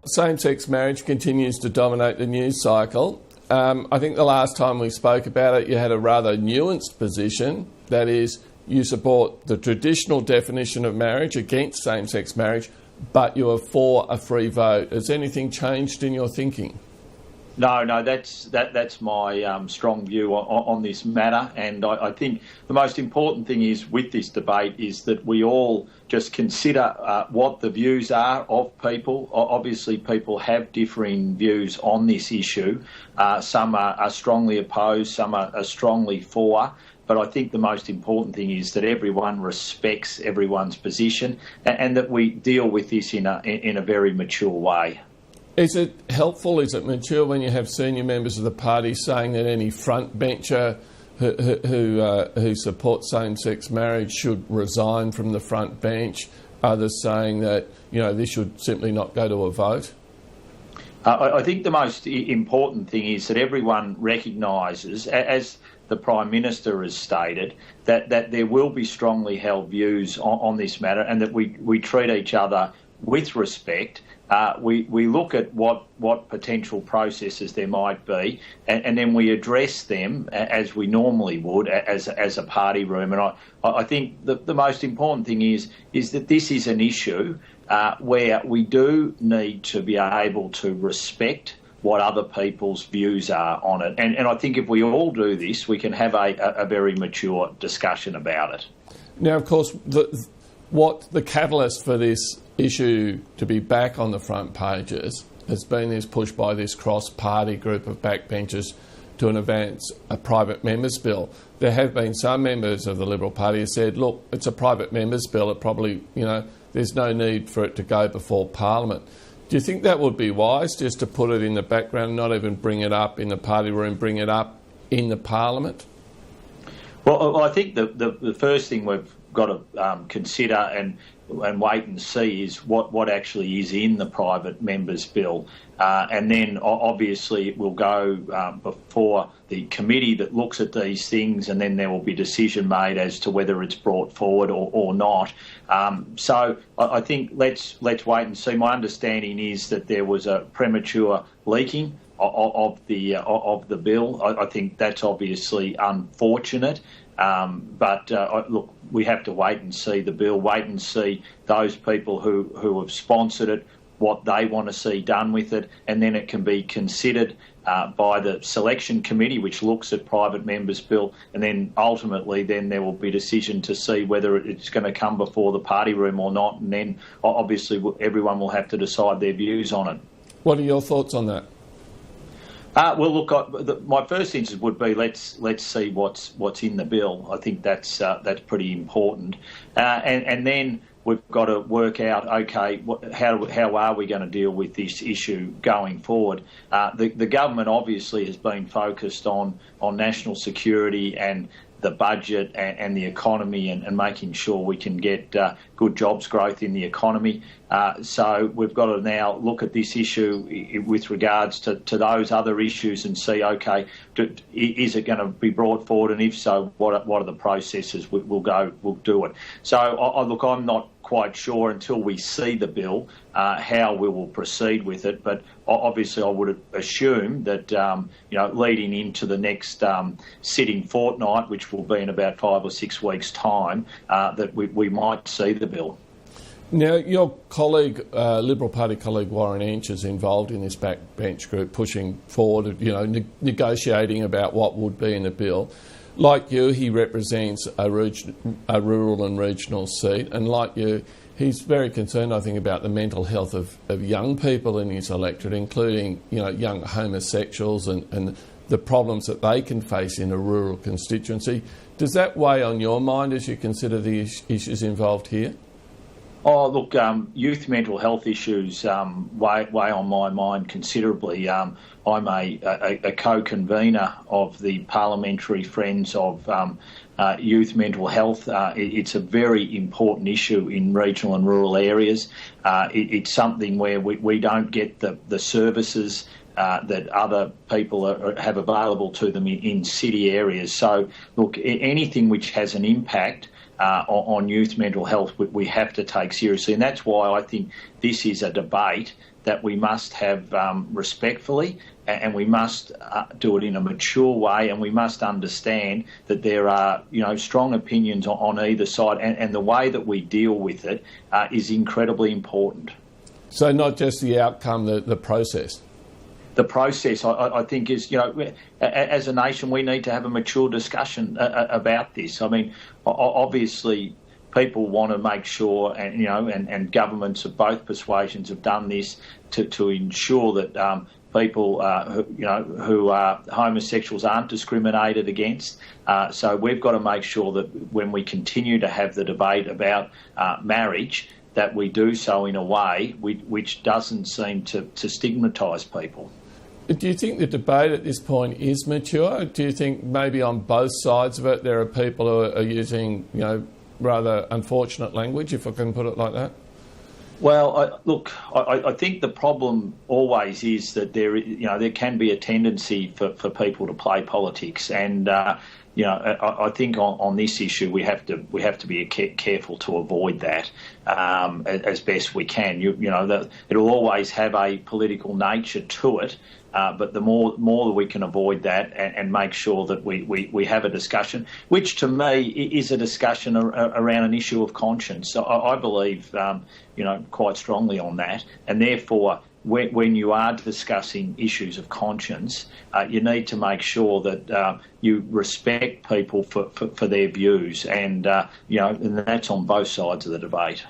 same-sex marriage continues to dominate the news cycle. I think the last time we spoke about it, you had a rather nuanced position. That is, you support the traditional definition of marriage against same-sex marriage, but you are for a free vote. Has anything changed in your thinking? No, that's my strong view on this matter, and I think the most important thing is with this debate is that we all just consider what the views are of people. Obviously, people have differing views on this issue. Some are strongly opposed, some are strongly for. But I think the most important thing is that everyone respects everyone's position and that we deal with this in a very mature way. Is it helpful, is it mature when you have senior members of the party saying that any front bencher who supports same-sex marriage should resign from the front bench? Others saying that, this should simply not go to a vote? I think the most important thing is that everyone recognises, as the Prime Minister has stated, that there will be strongly held views on this matter and that we treat each other with respect. We look at what potential processes there might be and then we address them as we normally would as a party room. And I think the most important thing is that this is an issue where we do need to be able to respect what other people's views are on it. And I think if we all do this, we can have a very mature discussion about it. Now, of course, the catalyst for this issue to be back on the front pages has been this push by this cross-party group of backbenchers to advance a private members bill. There have been some members of the Liberal Party who said, look, it's a private members bill, it probably, there's no need for it to go before Parliament. Do you think that would be wise, just to put it in the background, not even bring it up in the party room, bring it up in the Parliament? Well, I think the first thing we've got to consider and wait and see is what actually is in the private members bill. And then obviously it will go before the committee that looks at these things, and then there will be a decision made as to whether it's brought forward or not. So I think let's wait and see. My understanding is that there was a premature leaking of the bill. I think that's obviously unfortunate. But look, we have to wait and see the bill, wait and see those people who have sponsored it, what they want to see done with it, and then it can be considered by the selection committee, which looks at private members' bill, and then ultimately then there will be a decision to see whether it's going to come before the party room or not, and then obviously everyone will have to decide their views on it. What are your thoughts on that? Well, look, my first instinct would be let's see what's in the bill. I think that's pretty important, and then we've got to work out, okay, how are we going to deal with this issue going forward? The government obviously has been focused on national security and the budget and the economy and making sure we can get good jobs growth in the economy. So we've got to now look at this issue with regards to those other issues and see, okay, is it going to be brought forward? And if so, what are the processes we'll do it? So look, I'm not quite sure until we see the bill how we will proceed with it, but obviously I would assume that leading into the next sitting fortnight, which will be in about 5 or 6 weeks' time, that we might see the bill. Now, your colleague, Liberal Party colleague Warren Inch, is involved in this backbench group, pushing forward, negotiating about what would be in the bill. Like you, he represents a rural and regional seat, and like you, he's very concerned, I think, about the mental health of young people in his electorate, including, young homosexuals and the problems that they can face in a rural constituency. Does that weigh on your mind as you consider the issues involved here? Oh, look, youth mental health issues weigh on my mind considerably. I'm a co-convener of the Parliamentary Friends of Youth Mental Health. It's a very important issue in regional and rural areas. It's something where we don't get the services that other people have available to them in city areas. So, look, anything which has an impact on youth mental health we have to take seriously, and that's why I think this is a debate that we must have respectfully, and we must do it in a mature way, and we must understand that there are, strong opinions on either side, and the way that we deal with it is incredibly important. So not just the outcome, the process. The process, I think, is, as a nation, we need to have a mature discussion about this. I mean, obviously, people want to make sure, and governments of both persuasions have done this to ensure that people who are homosexuals aren't discriminated against. So we've got to make sure that when we continue to have the debate about marriage, that we do so in a way which doesn't seem to stigmatise people. Do you think the debate at this point is mature? Do you think maybe on both sides of it there are people who are using, rather unfortunate language, if I can put it like that? Well, I think the problem always is that there can be a tendency for people to play politics, and I think on this issue we have to be careful to avoid that as best we can. It'll always have a political nature to it. But the more that we can avoid that and make sure that we have a discussion, which to me is a discussion around an issue of conscience. So I believe, quite strongly on that, and therefore when you are discussing issues of conscience, you need to make sure that you respect people for their views, and and that's on both sides of the debate.